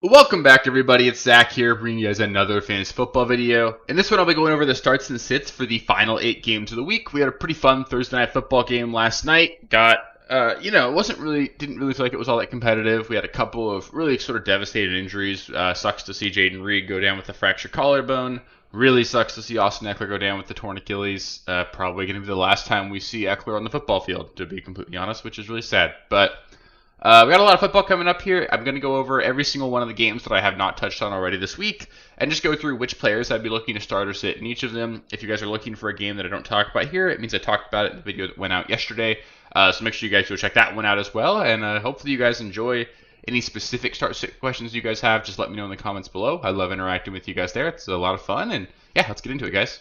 Welcome back, everybody. It's Zach here, bringing you guys another fantasy football video. In this one, I'll be going over the starts and sits for the final 8 games of the week. We had a pretty fun Thursday night football game last night. Didn't really feel like it was all that competitive. We had a couple of really sort of devastating injuries. Sucks to see Jaden Reed go down with a fractured collarbone. Really sucks to see Austin Eckler go down with the torn Achilles. Probably going to be the last time we see Eckler on the football field, to be completely honest, which is really sad. But we got a lot of football coming up here. I'm going to go over every single one of the games that I have not touched on already this week and just go through which players I'd be looking to start or sit in each of them. If you guys are looking for a game that I don't talk about here, it means I talked about it in the video that went out yesterday. So make sure you guys go check that one out as well. And hopefully you guys enjoy. Any specific start sit questions you guys have, just let me know in the comments below. I love interacting with you guys there. It's a lot of fun. And yeah, let's get into it, guys.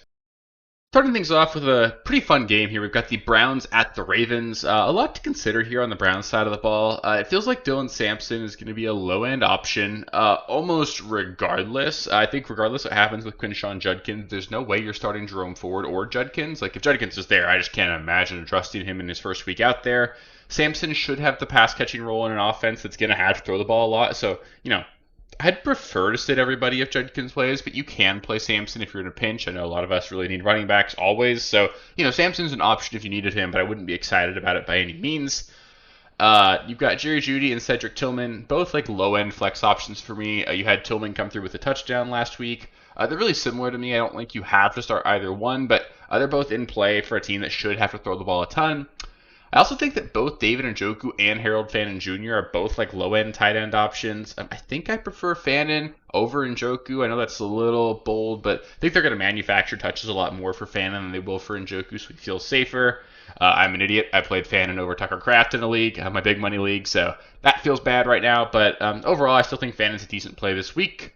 Starting things off with a pretty fun game here. We've got the Browns at the Ravens. A lot to consider here on the Browns side of the ball. It feels like Dylan Sampson is going to be a low-end option almost regardless. I think regardless what happens with Quinshon Judkins, there's no way you're starting Jerome Ford or Judkins. Like, if Judkins is there, I just can't imagine trusting him in his first week out there. Sampson should have the pass-catching role in an offense that's going to have to throw the ball a lot. So, I'd prefer to sit everybody if Judkins plays, but you can play Sampson if you're in a pinch. I know a lot of us really need running backs always. So, Sampson's an option if you needed him, but I wouldn't be excited about it by any means. You've got Jerry Jeudy and Cedric Tillman, both like low-end flex options for me. You had Tillman come through with a touchdown last week. They're really similar to me. I don't think you have to start either one, but they're both in play for a team that should have to throw the ball a ton. I also think that both David Njoku and Harold Fannin Jr. are both like low-end tight end options. I think I prefer Fannin over Njoku. I know that's a little bold, but I think they're going to manufacture touches a lot more for Fannin than they will for Njoku, so he feels safer. I'm an idiot. I played Fannin over Tucker Kraft in a league, my big money league, so that feels bad right now. But overall, I still think Fannin's a decent play this week.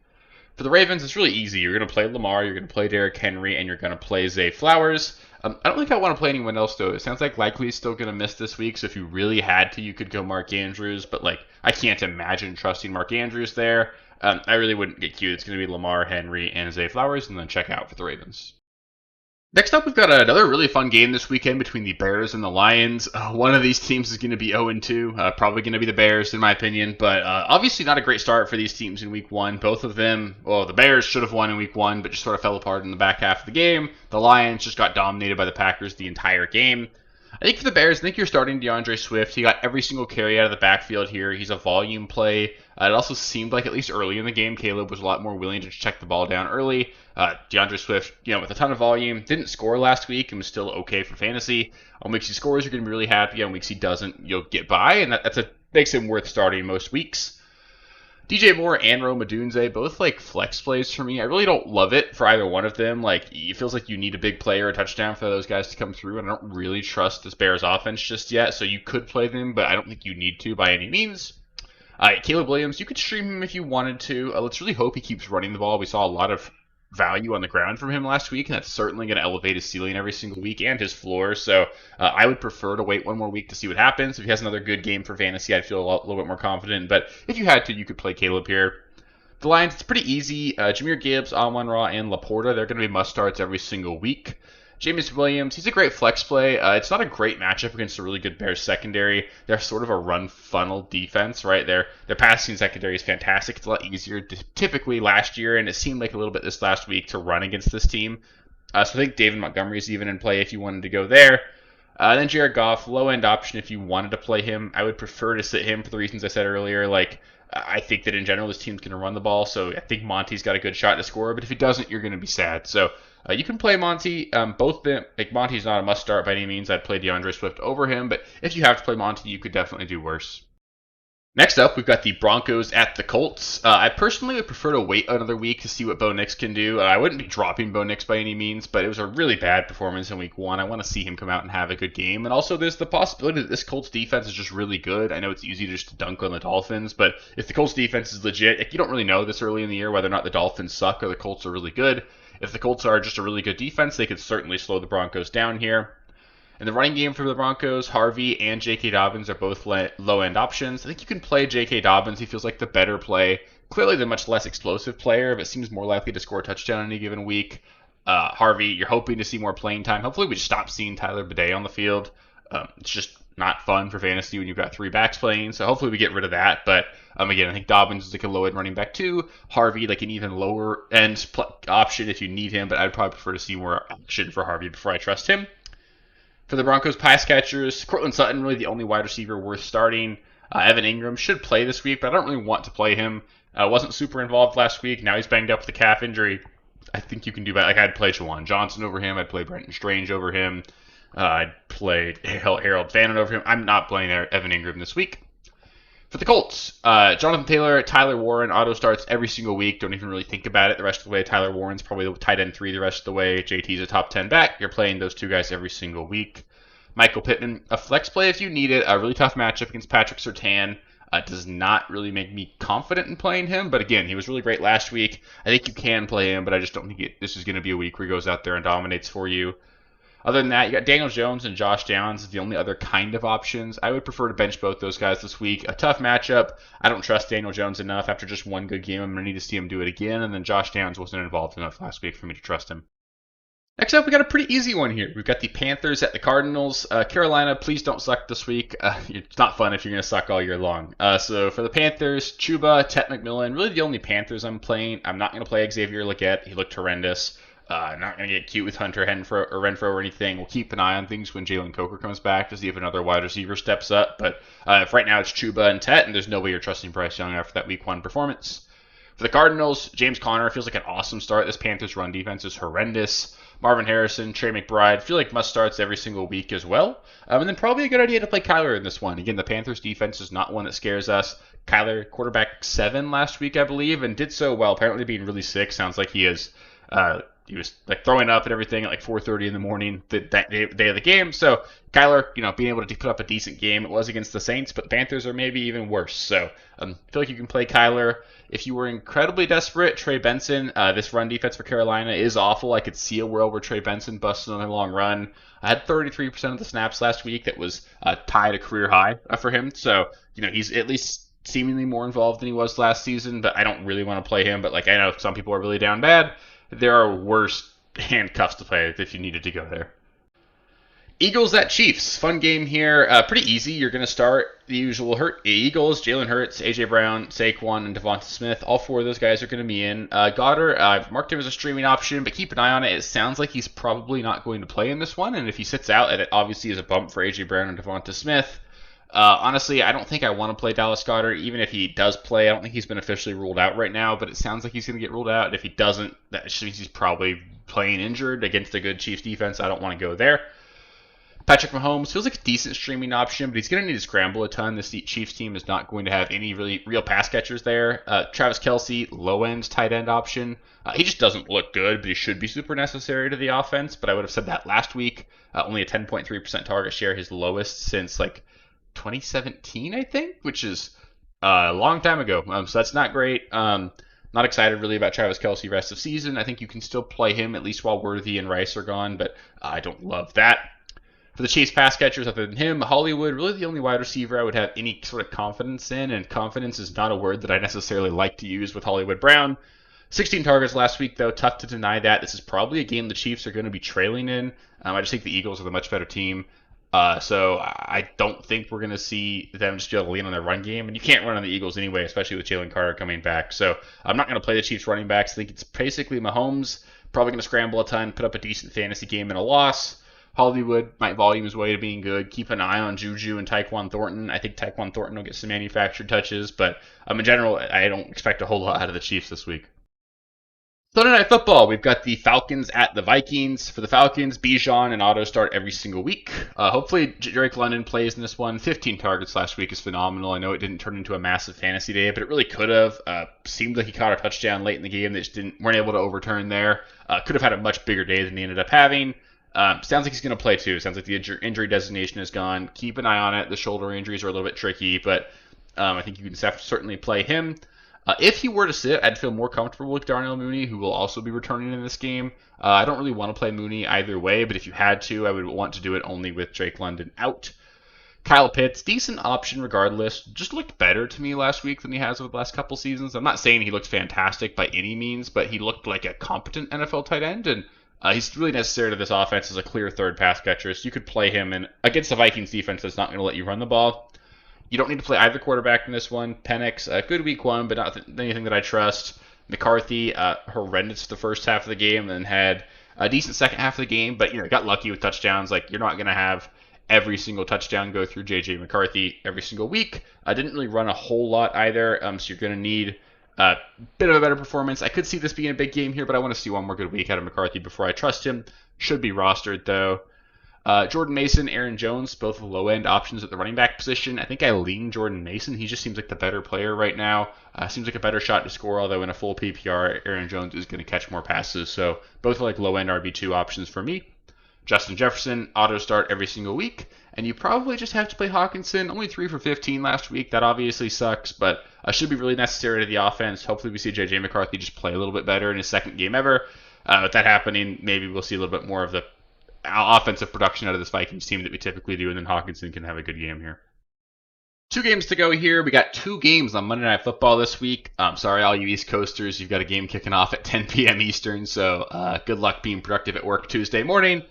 For the Ravens, it's really easy. You're going to play Lamar, you're going to play Derrick Henry, and you're going to play Zay Flowers. I don't think I want to play anyone else, though. It sounds like Likely is still going to miss this week, so if you really had to, you could go Mark Andrews, but I can't imagine trusting Mark Andrews there. I really wouldn't get cute. It's going to be Lamar, Henry, and Zay Flowers, and then check out for the Ravens. Next up, we've got another really fun game this weekend between the Bears and the Lions. One of these teams is going to be 0-2, probably going to be the Bears in my opinion, but obviously not a great start for these teams in week one. Both of them, the Bears should have won in week one, but just sort of fell apart in the back half of the game. The Lions just got dominated by the Packers the entire game. I think for the Bears, I think you're starting DeAndre Swift. He got every single carry out of the backfield here. He's a volume play. It also seemed like, at least early in the game, Caleb was a lot more willing to check the ball down early. DeAndre Swift, with a ton of volume, didn't score last week and was still okay for fantasy. On weeks he scores, you're going to be really happy. On weeks he doesn't, you'll get by, and makes him worth starting most weeks. DJ Moore and Rome Odunze, both like flex plays for me. I really don't love it for either one of them. It feels like you need a big play or a touchdown for those guys to come through, and I don't really trust this Bears offense just yet, so you could play them, but I don't think you need to by any means. Caleb Williams, you could stream him if you wanted to. Let's really hope he keeps running the ball. We saw a lot of value on the ground from him last week, and that's certainly going to elevate his ceiling every single week and his floor. So I would prefer to wait one more week to see what happens. If he has another good game for fantasy, I'd feel a little bit more confident. But if you had to, you could play Caleb here. The Lions, it's pretty easy. Jahmyr Gibbs, Amon-Ra, and Laporta, they're going to be must-starts every single week. Jameis Williams, he's a great flex play. It's not a great matchup against a really good Bears secondary. They're sort of a run funnel defense, right? Their passing secondary is fantastic. It's a lot easier typically last year, and it seemed like a little bit this last week to run against this team. So I think David Montgomery is even in play if you wanted to go there. Then Jared Goff, low-end option if you wanted to play him. I would prefer to sit him for the reasons I said earlier. I think that in general this team's going to run the ball, so I think Monty's got a good shot to score, but if he doesn't, you're going to be sad. So you can play Monty. Monty's not a must start by any means. I'd play DeAndre Swift over him, but if you have to play Monty, you could definitely do worse. Next up, we've got the Broncos at the Colts. I personally would prefer to wait another week to see what Bo Nix can do. I wouldn't be dropping Bo Nix by any means, but it was a really bad performance in week one. I want to see him come out and have a good game. And also, there's the possibility that this Colts defense is just really good. I know it's easy just to dunk on the Dolphins, but if the Colts defense is legit, you don't really know this early in the year whether or not the Dolphins suck or the Colts are really good. If the Colts are just a really good defense, they could certainly slow the Broncos down here. In the running game for the Broncos, Harvey and J.K. Dobbins are both low-end options. I think you can play J.K. Dobbins. He feels like the better play. Clearly the much less explosive player, but seems more likely to score a touchdown in any given week. Harvey, you're hoping to see more playing time. Hopefully we just stop seeing Tyler Bidet on the field. It's just not fun for fantasy when you've got three backs playing. So hopefully we get rid of that. But again, I think Dobbins is like a low end running back too. Harvey like an even lower end option if you need him, but I'd probably prefer to see more action for Harvey before I trust him. For the Broncos pass catchers, Courtland Sutton really the only wide receiver worth starting. Evan Ingram should play this week, but I don't really want to play him. Wasn't super involved last week. Now he's banged up with a calf injury. I think you can do that. Like I'd play Shawan Johnson over him. I'd play Brenton Strange over him. I'd play Harold Fannin over him. I'm not playing Evan Ingram this week. For the Colts, Jonathan Taylor, Tyler Warren, auto starts every single week. Don't even really think about it the rest of the way. Tyler Warren's probably the tight end 3 the rest of the way. JT's a top 10 back. You're playing those two guys every single week. Michael Pittman, a flex play if you need it. A really tough matchup against Patrick Surtain. Does not really make me confident in playing him. But again, he was really great last week. I think you can play him, but I just don't think this is going to be a week where he goes out there and dominates for you. Other than that, you got Daniel Jones and Josh Downs as the only other kind of options. I would prefer to bench both those guys this week. A tough matchup. I don't trust Daniel Jones enough. After just one good game, I'm going to need to see him do it again. And then Josh Downs wasn't involved enough last week for me to trust him. Next up, we got a pretty easy one here. We've got the Panthers at the Cardinals. Carolina, please don't suck this week. It's not fun if you're going to suck all year long. So for the Panthers, Chuba, Ted McMillan, really the only Panthers I'm playing. I'm not going to play Xavier Legette. He looked horrendous. Not going to get cute with Hunter Renfrow or anything. We'll keep an eye on things when Jalen Coker comes back to see if another wide receiver steps up. But if right now it's Chuba and Tet, and there's no way you're trusting Bryce Young after that Week 1 performance. For the Cardinals, James Conner feels like an awesome start. This Panthers run defense is horrendous. Marvin Harrison, Trey McBride feel like must starts every single week as well. And then probably a good idea to play Kyler in this one. Again, the Panthers defense is not one that scares us. Kyler, quarterback 7 last week, I believe, and did so well. Apparently being really sick. Sounds like he is. He was like throwing up and everything at like 4:30 in the morning that day of the game. So Kyler, being able to put up a decent game. It was against the Saints, but the Panthers are maybe even worse. So I feel like you can play Kyler. If you were incredibly desperate, Trey Benson. This run defense for Carolina is awful. I could see a world where Trey Benson busted on a long run. I had 33% of the snaps last week. That was tied a career high for him. So he's at least seemingly more involved than he was last season. But I don't really want to play him. But I know some people are really down bad. There are worse handcuffs to play if you needed to go there. Eagles at Chiefs. Fun game here. Pretty easy. You're going to start the usual Eagles, Jalen Hurts, A.J. Brown, Saquon, and Devonta Smith. All 4 of those guys are going to be in. Goddard, I've marked him as a streaming option, but keep an eye on it. It sounds like he's probably not going to play in this one, and if he sits out, it obviously is a bump for A.J. Brown and Devonta Smith. Honestly, I don't think I want to play Dallas Goedert. Even if he does play, I don't think he's been officially ruled out right now, but it sounds like he's going to get ruled out. And if he doesn't, that means he's probably playing injured against a good Chiefs defense. I don't want to go there. Patrick Mahomes feels like a decent streaming option, but he's going to need to scramble a ton. This Chiefs team is not going to have any really real pass catchers there. Travis Kelce, low-end tight end option. He just doesn't look good, but he should be super necessary to the offense. But I would have said that last week. Only a 10.3% target share, his lowest since 2017, I think, which is a long time ago. So that's not great. Not excited really about Travis Kelce rest of season. I think you can still play him at least while Worthy and Rice are gone, but I don't love that. For the Chiefs pass catchers, other than him, Hollywood, really the only wide receiver I would have any sort of confidence in, and confidence is not a word that I necessarily like to use with Hollywood Brown. 16 targets last week, though. Tough to deny that. This is probably a game the Chiefs are going to be trailing in. I just think the Eagles are the much better team. So I don't think we're going to see them just be able to lean on their run game. And you can't run on the Eagles anyway, especially with Jalen Carter coming back. So I'm not going to play the Chiefs running backs. I think it's basically Mahomes, probably going to scramble a ton, put up a decent fantasy game in a loss. Hollywood might volume his way to being good. Keep an eye on Juju and Tyquan Thornton. I think Tyquan Thornton will get some manufactured touches. But in general, I don't expect a whole lot out of the Chiefs this week. Sunday Night Football, we've got the Falcons at the Vikings. For the Falcons, Bijan and Auto start every single week. Hopefully, Drake London plays in this one. 15 targets last week is phenomenal. I know it didn't turn into a massive fantasy day, but it really could have. Seemed like he caught a touchdown late in the game that just weren't able to overturn there. Could have had a much bigger day than he ended up having. Sounds like he's going to play too. Sounds like the injury designation is gone. Keep an eye on it. The shoulder injuries are a little bit tricky, but I think you can certainly play him. If he were to sit, I'd feel more comfortable with Darnell Mooney, who will also be returning in this game. I don't really want to play Mooney either way, but if you had to, I would want to do it only with Drake London out. Kyle Pitts, decent option regardless. Just looked better to me last week than he has over the last couple seasons. I'm not saying he looked fantastic by any means, but he looked like a competent NFL tight end, and He's really necessary to this offense as a clear third pass catcher. So you could play him in against the Vikings defense that's not going to let you run the ball. You don't need to play either quarterback in this one. Penix, good week one, but not anything that I trust. McCarthy, horrendous the first half of the game, and had a decent second half of the game, but got lucky with touchdowns. Like, you're not going to have every single touchdown go through JJ McCarthy every single week. Didn't really run a whole lot either, so you're going to need a bit of a better performance. I could see this being a big game here, but I want to see one more good week out of McCarthy before I trust him. Should be rostered, though. Jordan Mason, Aaron Jones, both low-end options at the running back position. I think I lean Jordan Mason. He just seems like the better player right now. Seems like a better shot to score, although in a full PPR, Aaron Jones is going to catch more passes. So both are like low-end RB2 options for me. Justin Jefferson, auto start every single week. And you probably just have to play Hawkinson. Only 3 for 15 last week. That obviously sucks, but should be really necessary to the offense. Hopefully we see J.J. McCarthy just play a little bit better in his second game ever. With that happening, maybe we'll see a little bit more of the offensive production out of this Vikings team that we typically do, and then Hawkinson can have a good game here. 2 games to go here. We got 2 games on Monday Night Football this week. Sorry, all you East Coasters, you've got a game kicking off at 10 p.m. Eastern, so good luck being productive at work Tuesday morning.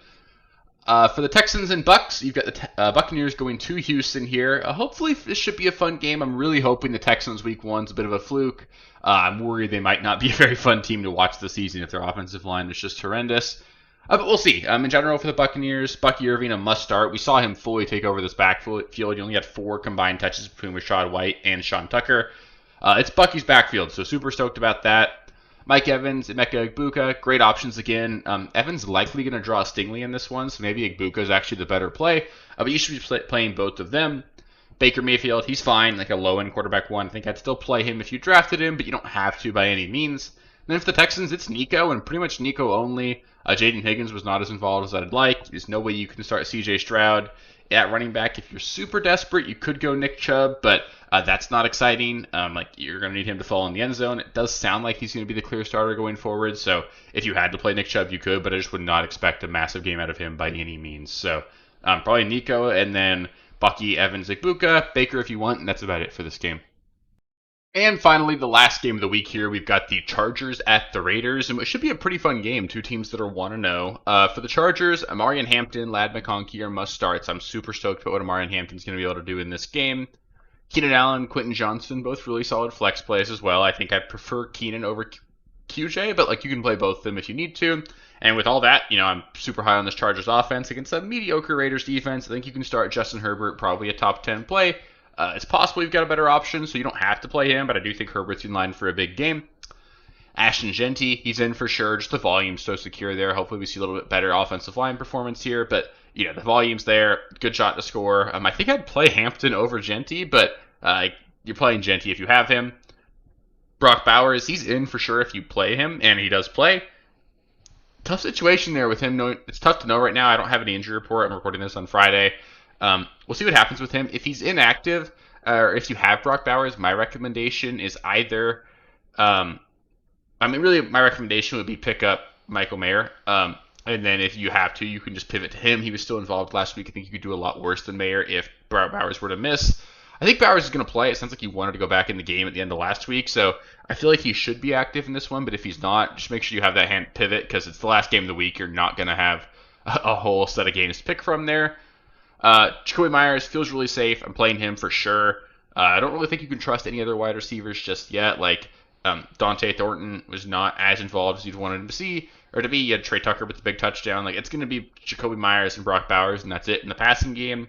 For the Texans and Bucks, you've got the Buccaneers going to Houston here. Hopefully this should be a fun game. I'm really hoping the Texans week 1's a bit of a fluke. I'm worried they might not be a very fun team to watch this season if their offensive line is just horrendous. But we'll see. In general, for the Buccaneers, Bucky Irving, a must start. We saw him fully take over this backfield. He only had 4 combined touches between Rachaad White and Sean Tucker. It's Bucky's backfield, so super stoked about that. Mike Evans, Emeka Egbuka, great options again. Evans likely going to draw Stingley in this one, so maybe Egbuka is actually the better play. But you should be playing both of them. Baker Mayfield, he's fine, like a low-end quarterback one. I think I'd still play him if you drafted him, but you don't have to by any means. And then for the Texans, it's Nico, and pretty much Nico only. Jaden Higgins was not as involved as I'd like. There's no way you can start C.J. Stroud at running back. If you're super desperate, you could go Nick Chubb, but that's not exciting. You're going to need him to fall in the end zone. It does sound like he's going to be the clear starter going forward, so if you had to play Nick Chubb, you could, but I just would not expect a massive game out of him by any means. So probably Nico, and then Bucky, Evans, Egbuka, Baker if you want, and that's about it for this game. And finally, the last game of the week here, we've got the Chargers at the Raiders, and it should be a pretty fun game. 2 teams that are 1-0. For the Chargers, Amarian Hampton, Ladd McConkey are must starts. I'm super stoked about what Amarian Hampton's going to be able to do in this game. Keenan Allen, Quentin Johnson, both really solid flex plays as well. I think I prefer Keenan over QJ, but you can play both of them if you need to. And with all that, I'm super high on this Chargers offense against a mediocre Raiders defense. I think you can start Justin Herbert, probably a top 10 play. It's possible you've got a better option, so you don't have to play him, but I do think Herbert's in line for a big game. Ashton Jeanty, he's in for sure. Just the volume's so secure there. Hopefully we see a little bit better offensive line performance here, but the volume's there. Good shot to score. I think I'd play Hampton over Jeanty, but you're playing Jeanty if you have him. Brock Bowers, he's in for sure if you play him, and he does play. Tough situation there with him. It's tough to know right now. I don't have any injury report. I'm recording this on Friday. We'll see what happens with him. If he's inactive, or if you have Brock Bowers, my recommendation is either, really my recommendation would be pick up Michael Mayer. And then if you have to, you can just pivot to him. He was still involved last week. I think you could do a lot worse than Mayer if Bowers were to miss. I think Bowers is going to play. It sounds like he wanted to go back in the game at the end of last week, so I feel like he should be active in this one, but if he's not, just make sure you have that hand pivot, because it's the last game of the week. You're not going to have a whole set of games to pick from there. Jacoby Myers feels really safe. I'm playing him for sure. I don't really think you can trust any other wide receivers just yet. Dante Thornton was not as involved as you'd wanted him to see or to be. You had Trey Tucker with the big touchdown. It's going to be Jacoby Myers and Brock Bowers, and that's it in the passing game.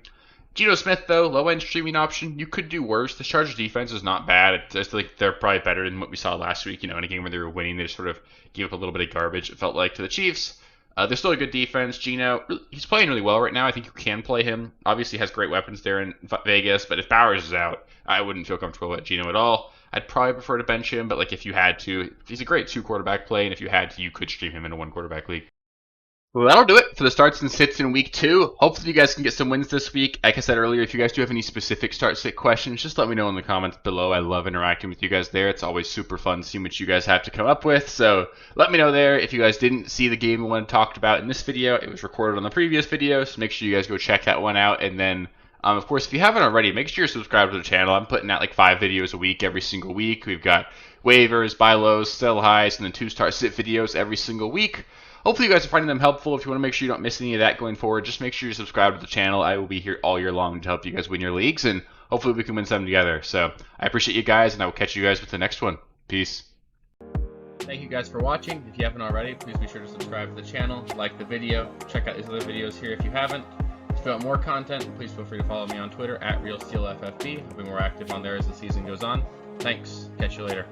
Geno Smith, though, low-end streaming option. You could do worse. The Chargers defense is not bad. It's just they're probably better than what we saw last week. In a game where they were winning, they just sort of gave up a little bit of garbage, it felt like, to the Chiefs. They're still a good defense. Geno, he's playing really well right now. I think you can play him. Obviously, has great weapons there in Vegas, but if Bowers is out, I wouldn't feel comfortable with Geno at all. I'd probably prefer to bench him, but if you had to, he's a great 2-quarterback play, and if you had to, you could stream him in a 1-quarterback league. Well, that'll do it for the starts and sits in week 2. Hopefully you guys can get some wins this week. Like I said earlier, if you guys do have any specific start-sit questions, just let me know in the comments below. I love interacting with you guys there. It's always super fun seeing what you guys have to come up with. So let me know there. If you guys didn't see the game we want to talk about in this video, it was recorded on the previous video, so make sure you guys go check that one out. And then, of course, if you haven't already, make sure you're subscribed to the channel. I'm putting out 5 videos a week every single week. We've got waivers, buy lows, sell highs, and then 2-star sit videos every single week. hopefully you guys are finding them helpful. If you want to make sure you don't miss any of that going forward, just make sure you subscribe to the channel. I will be here all year long to help you guys win your leagues, and hopefully we can win some together. So I appreciate you guys, and I will catch you guys with the next one. Peace. Thank you guys for watching. If you haven't already, please be sure to subscribe to the channel, like the video, check out these other videos here if you haven't. If you want more content, please feel free to follow me on Twitter at RealSteelFFB. I'll be more active on there as the season goes on. Thanks. Catch you later.